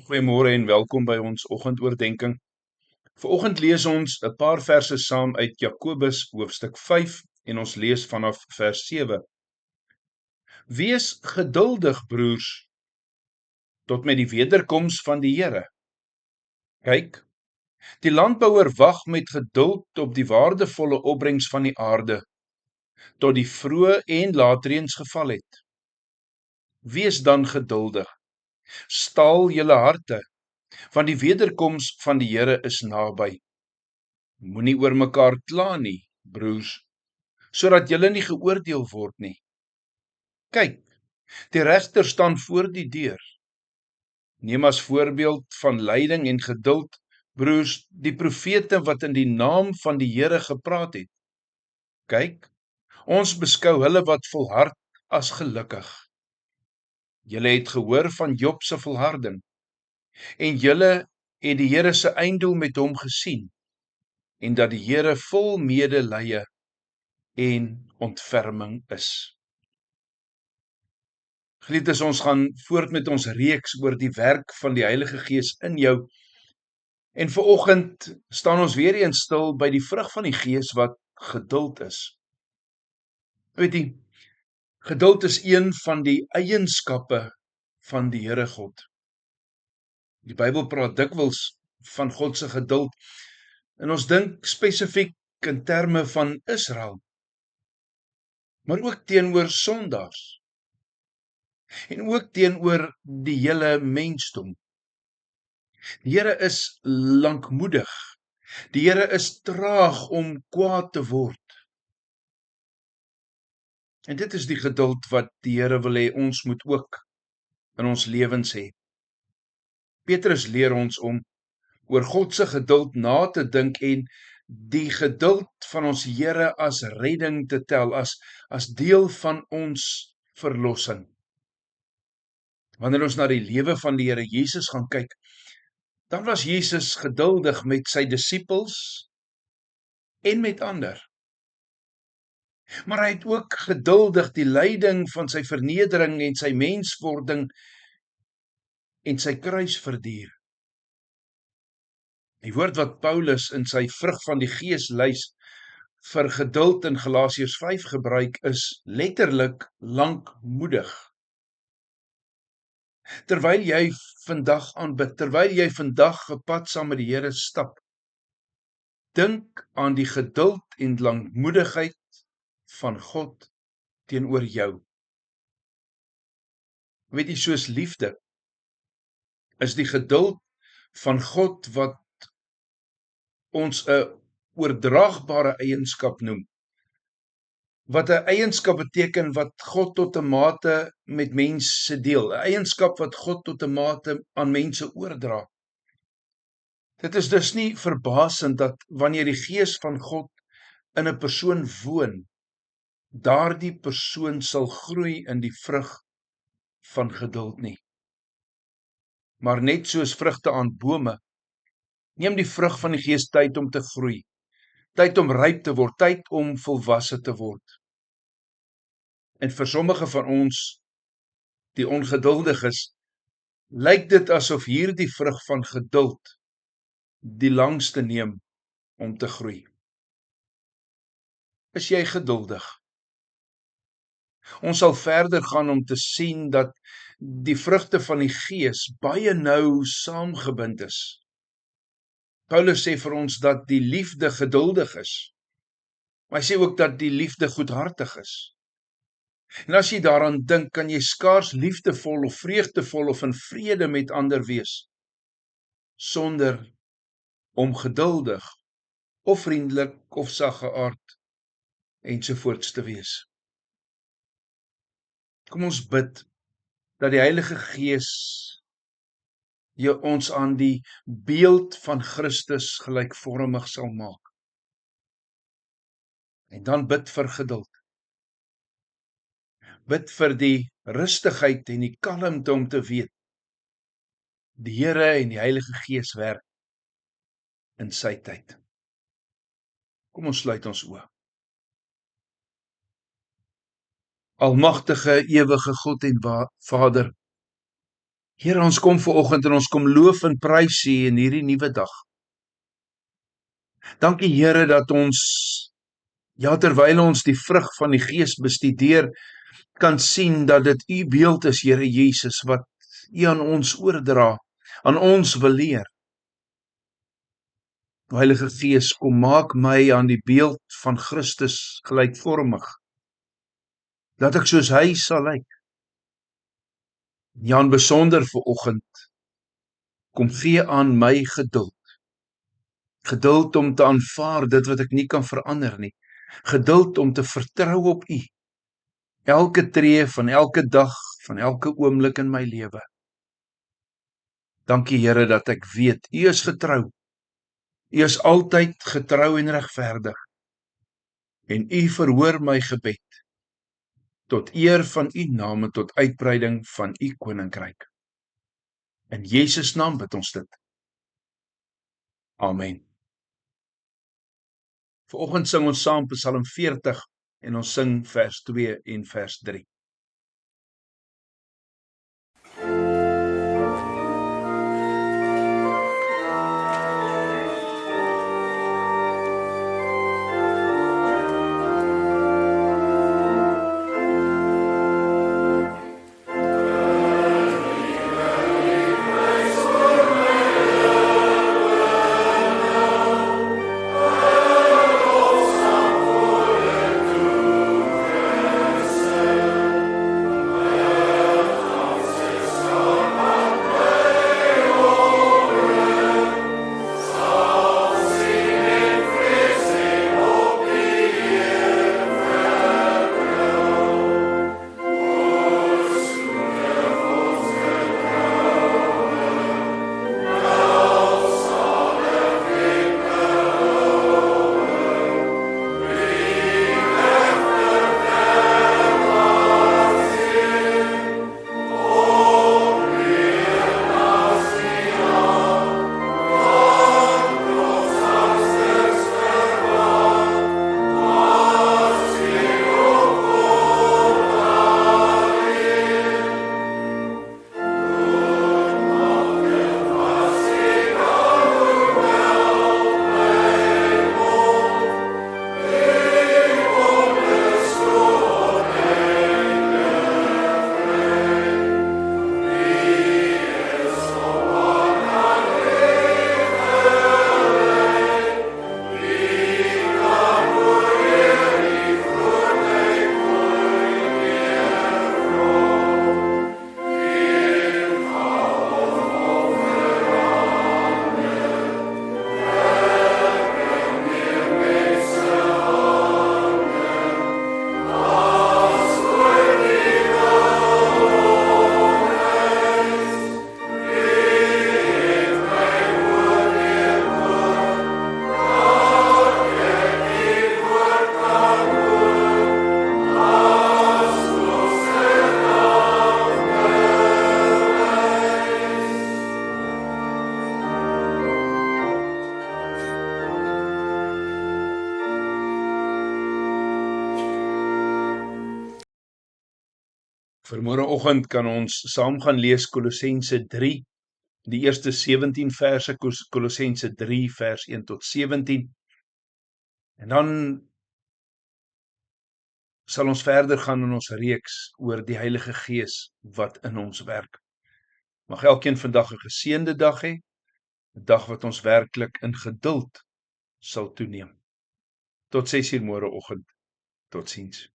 Goeiemôre en welkom by ons oggendoordenkings. Vanoggend lees ons 'n paar verse saam uit Jakobus hoofstuk 5 en ons lees vanaf vers 7. Wees geduldig, broers, tot met die wederkoms van die Here. Kyk, die landbouer wag met geduld op die waardevolle opbrengs van die aarde, tot die vroeë en laatreëns geval het. Wees dan geduldig, staal julle harte, want die wederkoms van die Here is naby. Moenie oor mekaar kla nie, broers, sodat julle nie geoordeel word nie. Kyk, die regter staan voor die deur. Neem as voorbeeld van lyding en geduld, broers, die profete wat in die naam van die Here gepraat het. Kyk, ons beskou hulle wat volhard as gelukkig. Julle het gehoor van Job se volharding, en julle het die Here se einddoel met hom gesien, en dat die Here vol medelee en ontferming is. Geliefdes, ons gaan voort met ons reeks oor die werk van die Heilige Gees in jou. En vanoggend staan ons weer eens stil by die vrug van die Gees wat geduld is. Weet jy, geduld is een van die eienskappe van die Here God. Die Bybel praat dikwels van God se geduld, en ons dink spesifiek in terme van Israel, maar ook teenoor sondaars, en ook teenoor die hele mensdom. Die Here is lankmoedig. Die Here is traag om kwaad te word. En dit is die geduld wat die Here wil hê ons moet ook in ons lewens hê. Petrus leer ons om oor God se geduld na te dink en die geduld van ons Here as redding te tel, as deel van ons verlossing. Wanneer ons na die lewe van die Here Jesus gaan kyk, dan was Jesus geduldig met sy disippels en met ander. Maar hy het ook geduldig die lyding van sy vernedering en sy menswording en sy kruis verduur. Die woord wat Paulus in sy vrug van die Gees lys vir geduld in Galasiërs 5 gebruik is letterlik lankmoedig. Terwyl jy vandag aanbid, terwyl jy vandag gepad saam met die Here stap, dink aan die geduld en lankmoedigheid van God teenoor jou. Weet jy, soos liefde is die geduld van God wat ons 'n oordraagbare eienskap noem, wat 'n eienskap beteken wat God tot 'n mate met mense deel, 'n eienskap wat God tot 'n mate aan mense oordra. Dit is dus nie verbasend dat wanneer die Gees van God in 'n persoon woon, daardie persoon sal groei in die vrug van geduld nie. Maar net soos vrugte aan bome, neem die vrug van die Gees tyd om te groei, tyd om ryp te word, tyd om volwasse te word. En vir sommige van ons, die ongeduldiges, lyk dit asof hierdie vrug van geduld die langste neem om te groei. Is jy geduldig? Ons sal verder gaan om te sien dat die vrugte van die Gees baie nou saamgebind is. Paulus sê vir ons dat die liefde geduldig is, maar hy sê ook dat die liefde goedhartig is. En as jy daaraan dink, kan jy skaars liefdevol of vreugdevol of in vrede met ander wees, sonder om geduldig of vriendelik of saggeaard ensovoorts te wees. Kom ons bid dat die Heilige Gees ons aan die beeld van Christus gelykvormig sal maak. En dan bid vir geduld. Bid vir die rustigheid en die kalmte om te weet, die Here en die Heilige Gees werk in sy tyd. Kom ons sluit ons oë. Almagtige, ewige God en Vader, Here, ons kom vanoggend en ons kom loof en prys U in hierdie nuwe dag. Dankie Here dat ons, ja, terwyl ons die vrug van die Gees bestudeer, kan sien dat dit U beeld is, Here Jesus, wat U aan ons oordra, aan ons wil leer. O Heilige Gees, kom maak my aan die beeld van Christus gelykvormig, dat ek soos hy sal lyk. Ja, in besonder vanoggend, kom gee aan my geduld. Geduld om te aanvaar dit wat ek nie kan verander nie. Geduld om te vertrou op U. Elke tree van elke dag, van elke oomblik in my lewe. Dankie Here dat ek weet, U is getrou. U is altyd getrou en regverdig. En U verhoor my gebed, tot eer van U naam en tot uitbreiding van U koninkryk. In Jesus naam bid ons dit. Amen. Vanoggend sing ons saam Psalm 40 en ons sing vers 2 en vers 3. Vanmôreoggend kan ons saam gaan lees Kolossense 3, die eerste 17 verse, Kolossense 3 vers 1 tot 17. En dan sal ons verder gaan in ons reeks oor die Heilige Gees wat in ons werk. Mag elkeen vandag 'n geseënde dag hê, 'n dag wat ons werklik in geduld sal toeneem. Tot 6:00 môreoggend. Totsiens.